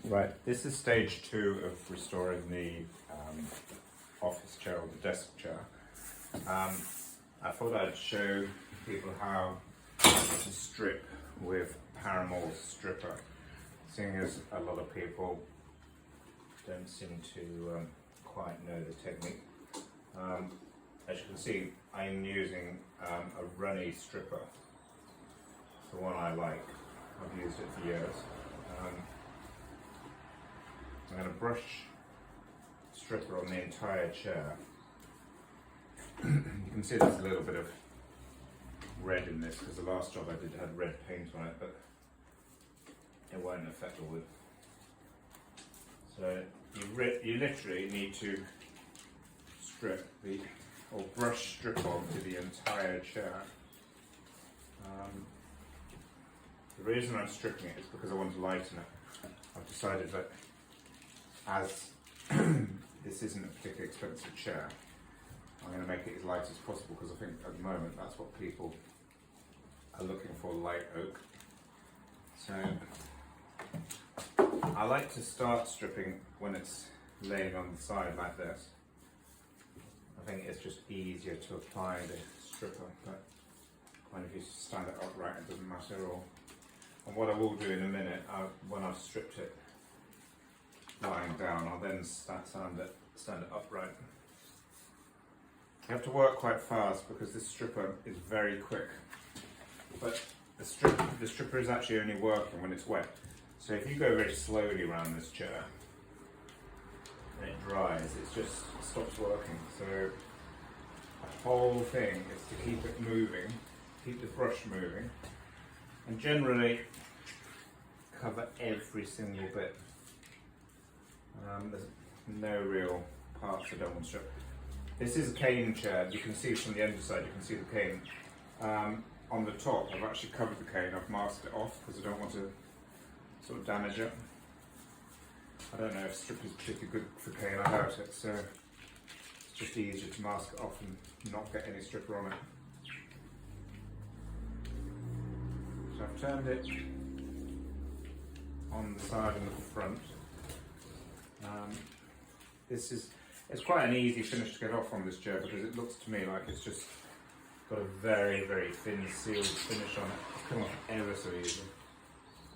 Right, this is stage 2 of restoring the office chair or the desk chair. I thought I'd show people how to strip with Paramore's stripper, seeing as a lot of people don't seem to quite know the technique. As you can see, I'm using a runny stripper. It's the one I like. I've used it for years. I'm going to brush stripper on the entire chair. You can see there's a little bit of red in this because the last job I did had red paint on it, but it won't affect the wood. So you literally need to strip or brush strip onto the entire chair. The reason I'm stripping it is because I want to lighten it. I've decided that as this isn't a particularly expensive chair, I'm going to make it as light as possible because I think at the moment that's what people are looking for, light oak. So I like to start stripping when it's laying on the side like this. I think it's just easier to apply the stripper, but when if you stand it upright it doesn't matter at all. And what I will do in a minute, when I've stripped it lying down, I'll then stand it upright. You have to work quite fast because this stripper is very quick, but the stripper is actually only working when it's wet. So if you go very slowly around this chair and it dries, it just stops working. So the whole thing is to keep it moving, keep the brush moving, and generally cover every single bit. There's no real parts I don't want to strip. This is a cane chair. You can see from the underside, you can see the cane. On the top, I've actually covered the cane. I've masked it off because I don't want to sort of damage it. I don't know if strip is particularly good for cane, I doubt it. So it's just easier to mask it off and not get any stripper on it. So I've turned it on the side and the front. It's quite an easy finish to get off on this chair because it looks to me like it's just got a very, very thin sealed finish on it. It's come off ever so easy.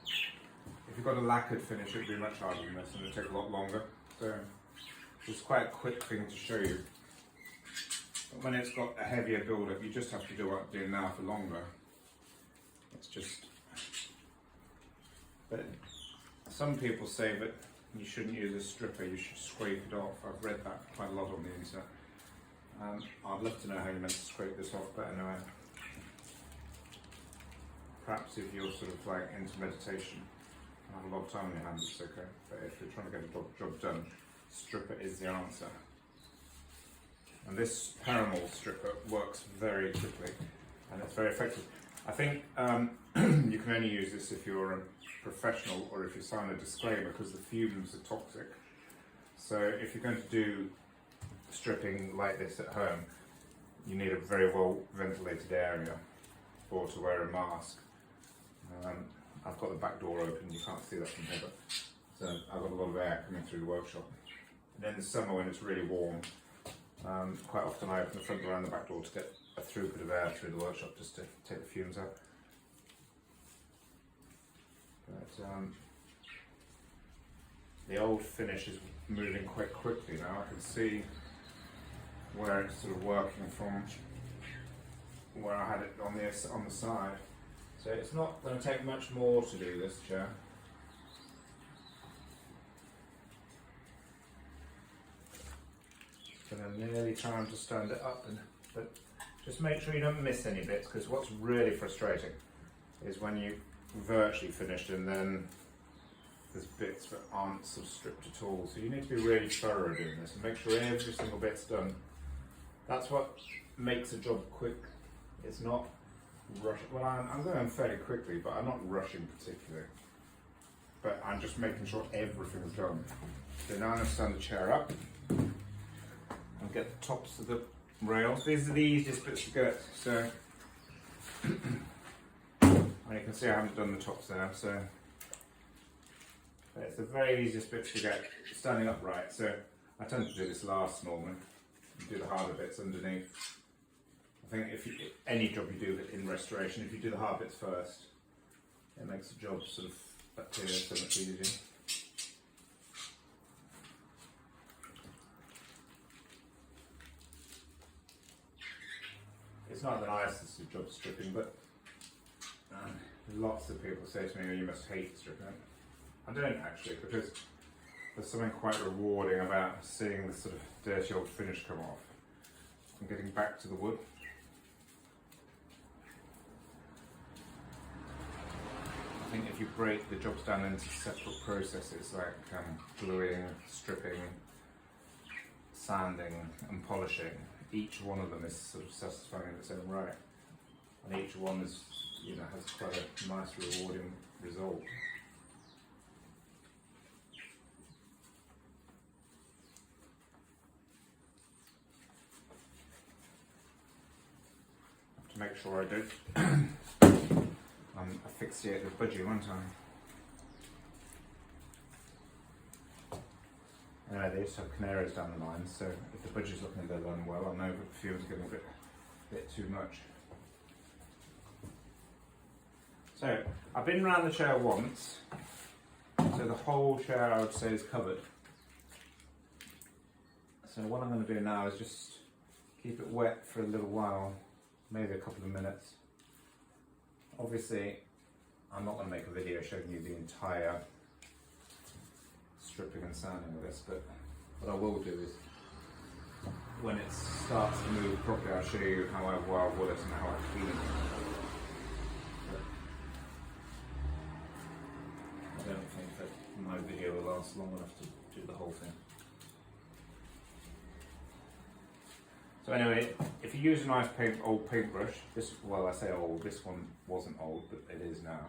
If you've got a lacquered finish, it would be much harder than this and it would take a lot longer. So it's quite a quick thing to show you. But when it's got a heavier build-up, you just have to do what I'm doing now for longer. It's just... But some people say that you shouldn't use a stripper, you should scrape it off. I've read that quite a lot on the internet. I'd love to know how you're meant to scrape this off, but anyway. Perhaps if you're sort of like into meditation and have a lot of time on your hands, it's okay. But if you're trying to get a job done, stripper is the answer. And this Paramore stripper works very quickly and it's very effective. I think you can only use this if you're a professional or if you sign a disclaimer because the fumes are toxic. So if you're going to do stripping like this at home, you need a very well ventilated area or to wear a mask. I've got the back door open, you can't see that from here, but so I've got a lot of air coming through the workshop. And in the summer when it's really warm, quite often I open the front door and the back door to get a throughput of air through the workshop just to take the fumes out. But the old finish is moving quite quickly now. I can see where it's sort of working from where I had it on the side. So it's not going to take much more to do this chair. It's going to nearly time to stand it up, but just make sure you don't miss any bits because what's really frustrating is when you virtually finished and then there's bits that aren't sort of stripped at all. So you need to be really thorough doing this and make sure every single bit's done. That's what makes a job quick. It's not rushing. Well, I'm going fairly quickly, but I'm not rushing particularly. But I'm just making sure everything's done. So now I'm going to stand the chair up and get the tops of the rails. These are the easiest bits to get. So and you can see I haven't done the tops there. So But it's the very easiest bit to get standing upright. So I tend to do this last normally, and do the harder bits underneath. I think if any job you do in restoration, if you do the hard bits first, it makes the job sort of appear so much easier. It's not the nicest of job stripping, but lots of people say to me, oh, you must hate stripping it. I don't actually, because there's something quite rewarding about seeing the sort of dirty old finish come off and getting back to the wood. I think if you break the jobs down into separate processes like gluing, stripping, sanding and polishing, each one of them is sort of satisfying in its own right, and each one is, you know, has quite a nice rewarding result. I have to make sure I don't asphyxiate the budgie one time. Anyway, they used to have canaries down the line, so if the budgie's looking a little unwell, I know the fuel's getting a bit too much. So, I've been around the chair once, so the whole chair I would say is covered. So what I'm going to do now is just keep it wet for a little while, maybe a couple of minutes. Obviously, I'm not going to make a video showing you the entire stripping and sanding of this, but what I will do is, when it starts to move properly, I'll show you how I weld wood it and how I clean it. I don't think that my video will last long enough to do the whole thing. So anyway, if you use a nice old paintbrush, well, I say old, this one wasn't old, but it is now.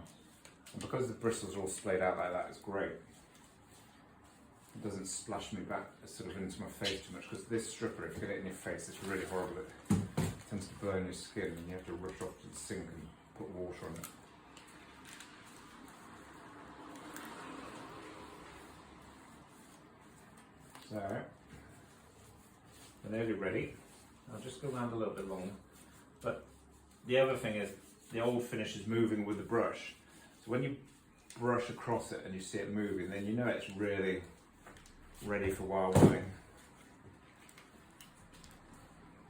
And because the bristles are all splayed out like that, it's great. It doesn't splash me back sort of into my face too much, because this stripper, if you get it in your face, it's really horrible. It tends to burn your skin and you have to rush off to the sink and put water on it. So, we're nearly ready. I'll just go around a little bit longer. But the other thing is, the old finish is moving with the brush. So when you brush across it and you see it moving, then you know it's really ready for wire wooding.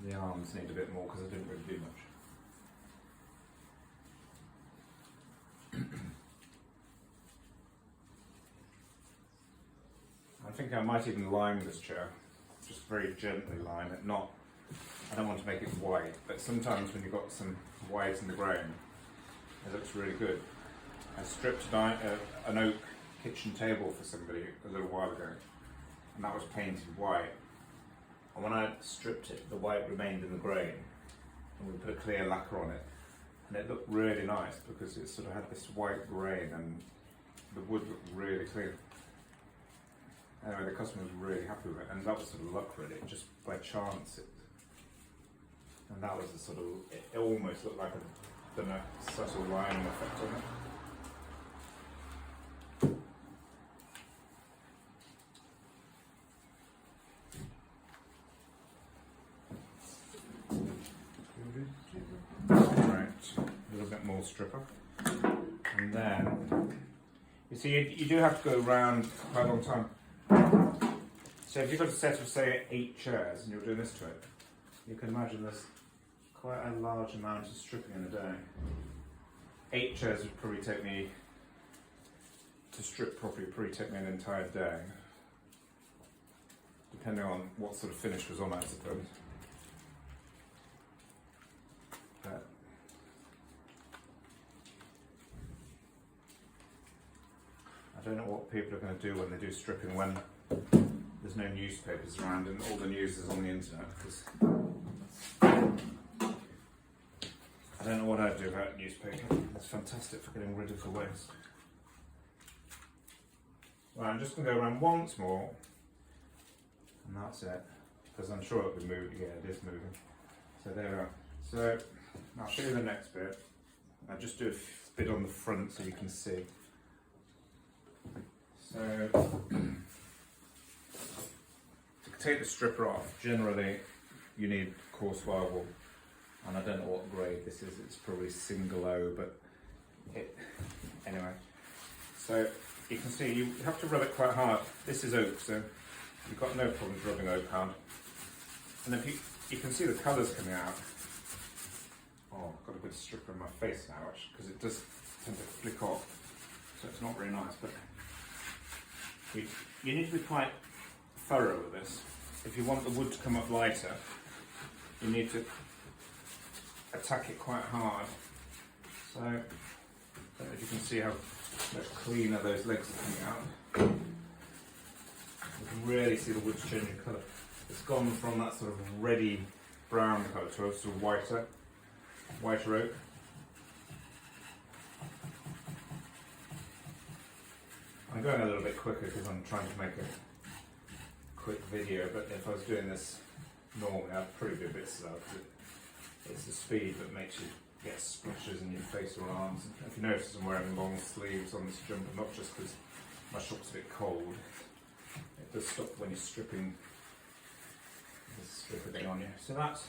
The arms need a bit more because I didn't really do much. I think I might even lime this chair, just very gently line it. I don't want to make it white, but sometimes when you've got some white in the ground, it looks really good. I stripped an oak kitchen table for somebody a little while ago, and that was painted white. And when I stripped it, the white remained in the grain, and we put a clear lacquer on it, and it looked really nice because it sort of had this white grain and the wood looked really clean. Anyway, the customer was really happy with it, and that was sort of luck really, just by chance. And that was the sort of, it almost looked like I'd done a subtle lining effect on it. A little bit more stripper, and then you see you do have to go around quite a long time. So if you've got a set of say 8 chairs and you're doing this to it, you can imagine there's quite a large amount of stripping in a day. 8 chairs would probably take me, to strip properly, probably take me an entire day, depending on what sort of finish was on it, I suppose. But I don't know what people are going to do when they do stripping when there's no newspapers around and all the news is on the internet, because I don't know what I'd do about newspaper. It's fantastic for getting rid of the waste. Right, I'm just going to go around once more, and that's it, because I'm sure it'll be moving. Yeah, it is moving. So there we are. So I'll show you the next bit. I'll just do a bit on the front so you can see. So to take the stripper off, generally you need coarse wire wool, and I don't know what grade this is. It's probably single O, but anyway. So you can see you have to rub it quite hard. This is oak, so you've got no problems rubbing oak hard. And if you can see the colours coming out. Oh, I've got a bit of stripper in my face now, actually, because it does tend to flick off, so it's not very nice. But you need to be quite thorough with this. If you want the wood to come up lighter, you need to attack it quite hard. So, I don't know if you can see how much cleaner those legs are coming out. You can really see the wood's changing colour. It's gone from that sort of reddy brown colour to a sort of whiter oak. I'm going a little bit quicker because I'm trying to make a quick video, but if I was doing this normally I'd probably be a bit slow, because it's the speed that makes you get splashes in your face or arms. If you notice, I'm wearing long sleeves on this jumper, not just because my shop's a bit cold. It does stop when you're stripping thing on you. So that's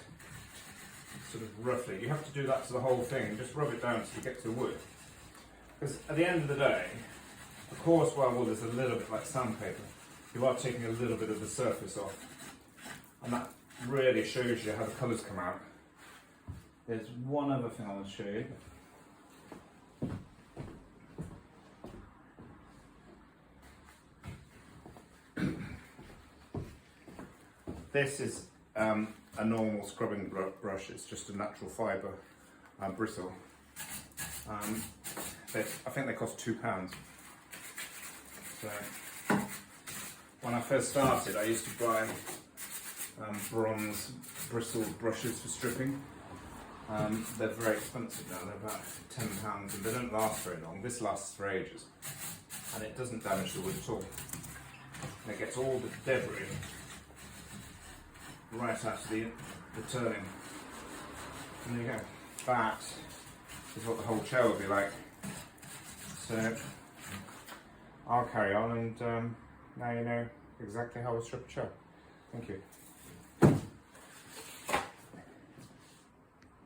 sort of roughly, you have to do that to the whole thing and just rub it down till you get to the wood. Because at the end of the day, of course, while wood is a little bit like sandpaper, you are taking a little bit of the surface off, and that really shows you how the colours come out. There's one other thing I want to show you. This is a normal scrubbing brush. It's just a natural fibre bristle. I think they cost £2. So when I first started, I used to buy bronze bristled brushes for stripping. They're very expensive now. They're about £10, and they don't last very long. This lasts for ages, and it doesn't damage the wood at all. And it gets all the debris right out of the turning. And there you go. That is what the whole chair will be like. So I'll carry on, and now you know exactly how to strip a chair. Thank you.